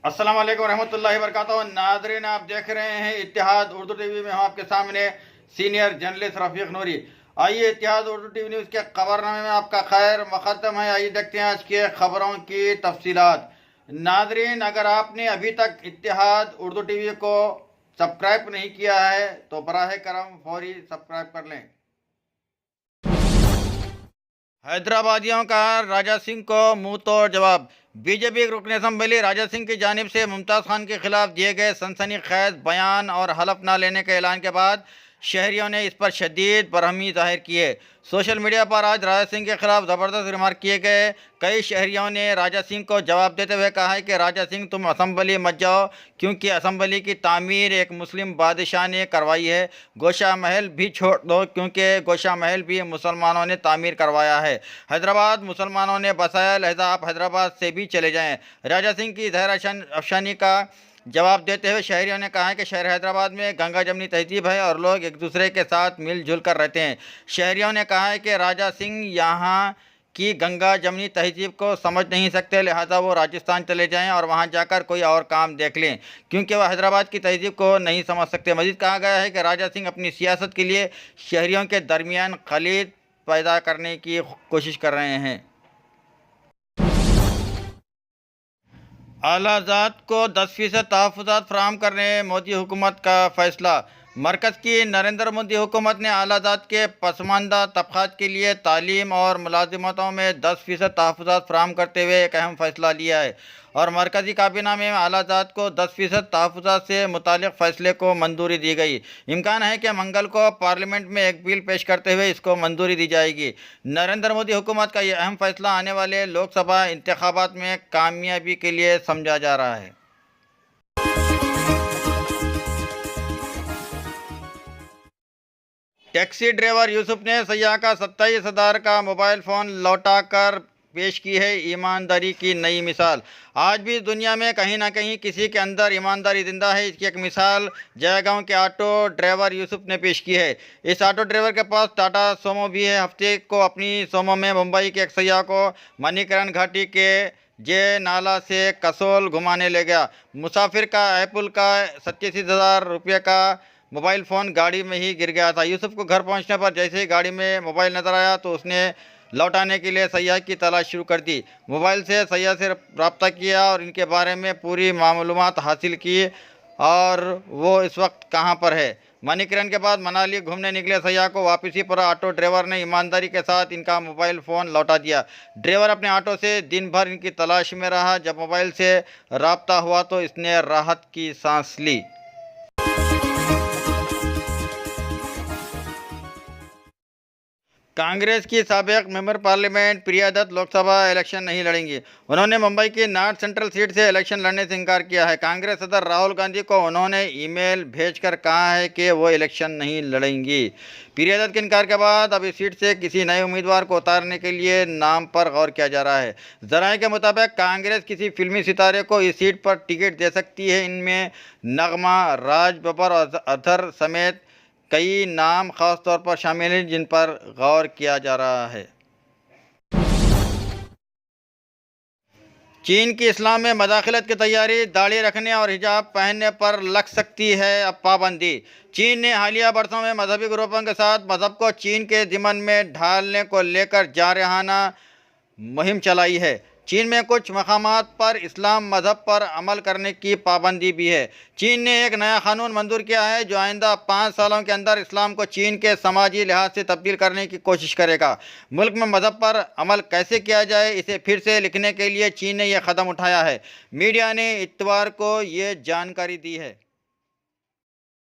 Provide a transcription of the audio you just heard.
अस्सलाम वालेकुम रहमतुल्लाहि व बरकातहू। नाज़रीन, आप देख रहे हैं इत्तेहाद उर्दू टीवी में। हम आपके सामने सीनियर जर्नलिस्ट रफीक नूरी। आइए इत्तेहाद उर्दू टीवी न्यूज़ के खबरनामे में आपका खैर मकदम है। आइए देखते हैं आज के खबरों की तफसीलात। नाज़रीन, अगर आपने अभी तक इत्तेहाद उर्दू टीवी को सब्सक्राइब नहीं किया है तो बराह करम फौरी सब्सक्राइब कर लें। हैदराबादियों का राजा सिंह को मुंह तोड़ जवाब। बीजेपी के रुकन असम्बली राजा सिंह की जानिब से मुमताज़ खान के खिलाफ दिए गए सनसनीखेज बयान और हलफ न लेने के ऐलान के बाद शहरियों ने इस पर शदीद बरहमी जाहिर की है। सोशल मीडिया पर आज राजा सिंह के खिलाफ ज़बरदस्त रिमार्क किए गए। कई शहरियों ने राजा सिंह को जवाब देते हुए कहा है कि राजा सिंह, तुम असम्बली मत जाओ, क्योंकि असम्बली की तामीर एक मुस्लिम बादशाह ने करवाई है। गोशा महल भी छोड़ दो, क्योंकि गोशा महल भी मुसलमानों ने तामीर करवाया है। हैदराबाद मुसलमानों ने बसाया, लिहाजा आप हैदराबाद से भी चले जाएं। राजा सिंह की जहर अफशानी का जवाब देते हुए शहरियों ने कहा है कि शहर हैदराबाद में गंगा जमनी तहजीब है और लोग एक दूसरे के साथ मिलजुल कर रहते हैं। शहरियों ने कहा है कि राजा सिंह यहाँ की गंगा जमनी तहजीब को समझ नहीं सकते, लिहाजा वो राजस्थान चले जाएं और वहाँ जाकर कोई और काम देख लें, क्योंकि वह हैदराबाद की तहजीब को नहीं समझ सकते। मज़ीद कहा गया है कि राजा सिंह अपनी सियासत के लिए शहरियों के दरमियान खलीद पैदा करने की कोशिश कर रहे हैं। आला-ज़ात को 10% तहफ़्फ़ुज़ात फ़राहम करने मोदी हुकूमत का फ़ैसला। मरकज़ की नरेंद्र मोदी हुकूमत ने आला-ज़ात के पसमानदा तबक़ात के लिए तालीम और मुलाज़िमतों में 10% तहफ़्फ़ुज़ात फ़राहम करते हुए एक अहम फ़ैसला लिया है और मरकज़ी काबीना में आला-ज़ात को 10% तहफ़्फ़ुज़ात से मुताल्लिक़ फ़ैसले को मंजूरी दी गई। इम्कान है कि मंगल को पार्लियामेंट में एक बिल पेश करते हुए इसको मंजूरी दी जाएगी। नरेंद्र मोदी हुकूमत का यह अहम फ़ैसला आने वाले लोकसभा इंतख़ाबात में कामयाबी के लिए समझा जा रहा है। टैक्सी ड्राइवर यूसुफ ने सयाह का 27,000 का मोबाइल फ़ोन लौटा कर पेश की है ईमानदारी की नई मिसाल। आज भी दुनिया में कहीं ना कहीं किसी के अंदर ईमानदारी जिंदा है। इसकी एक मिसाल जयगांव के ऑटो ड्राइवर यूसुफ ने पेश की है। इस ऑटो ड्राइवर के पास टाटा सोमो भी है। हफ्ते को अपनी सोमो में मुंबई के एक सयाह को मणिकरण घाटी के जे नाला से कसोल घुमाने ले गया। मुसाफिर का एप्पल का 87,000 रुपये का मोबाइल फ़ोन गाड़ी में ही गिर गया था। यूसुफ को घर पहुंचने पर जैसे ही गाड़ी में मोबाइल नज़र आया तो उसने लौटाने के लिए सयाह की तलाश शुरू कर दी। मोबाइल से सयाह से रब्ता किया और इनके बारे में पूरी मालूमात हासिल की और वो इस वक्त कहाँ पर है। मणिकरण के बाद मनाली घूमने निकले सयाह को वापसी पर ऑटो ड्राइवर ने ईमानदारी के साथ इनका मोबाइल फ़ोन लौटा दिया। ड्राइवर अपने ऑटो से दिन भर इनकी तलाश में रहा। जब मोबाइल से रब्ता हुआ तो इसने राहत की सांस ली। कांग्रेस की साबिक member parliament Priya Dutt Lok Sabha election नहीं लड़ेंगी। उन्होंने मुंबई की नॉर्थ सेंट्रल सीट से इलेक्शन लड़ने से इनकार किया है। कांग्रेस सदर राहुल गांधी को उन्होंने ईमेल भेजकर कहा है कि वो इलेक्शन नहीं लड़ेंगी। प्रिया दत्त के इनकार के बाद अब इस सीट से किसी नए उम्मीदवार को उतारने के लिए नाम पर गौर किया जा रहा है। जराये के मुताबिक कांग्रेस किसी फिल्मी सितारे को इस सीट पर टिकट दे सकती है। इनमें नगमा, राज बब्बर और अजहर समेत कई नाम खास तौर पर शामिल हैं जिन पर गौर किया जा रहा है। चीन की इस्लाम में मदाखलत की तैयारी, दाढ़ी रखने और हिजाब पहनने पर लग सकती है अब पाबंदी। चीन ने हालिया बरसों में मजहबी ग्रुपों के साथ मजहब को चीन के ज़िमन में ढालने को लेकर जारहाना मुहिम चलाई है। चीन में कुछ मकामात पर इस्लाम मज़हब पर अमल करने की पाबंदी भी है। चीन ने एक नया कानून मंजूर किया है जो आइंदा 5 सालों के अंदर इस्लाम को चीन के समाजी लिहाज से तब्दील करने की कोशिश करेगा। मुल्क में मज़हब पर अमल कैसे किया जाए, इसे फिर से लिखने के लिए चीन ने यह कदम उठाया है। मीडिया ने इत्तवार को ये जानकारी दी है।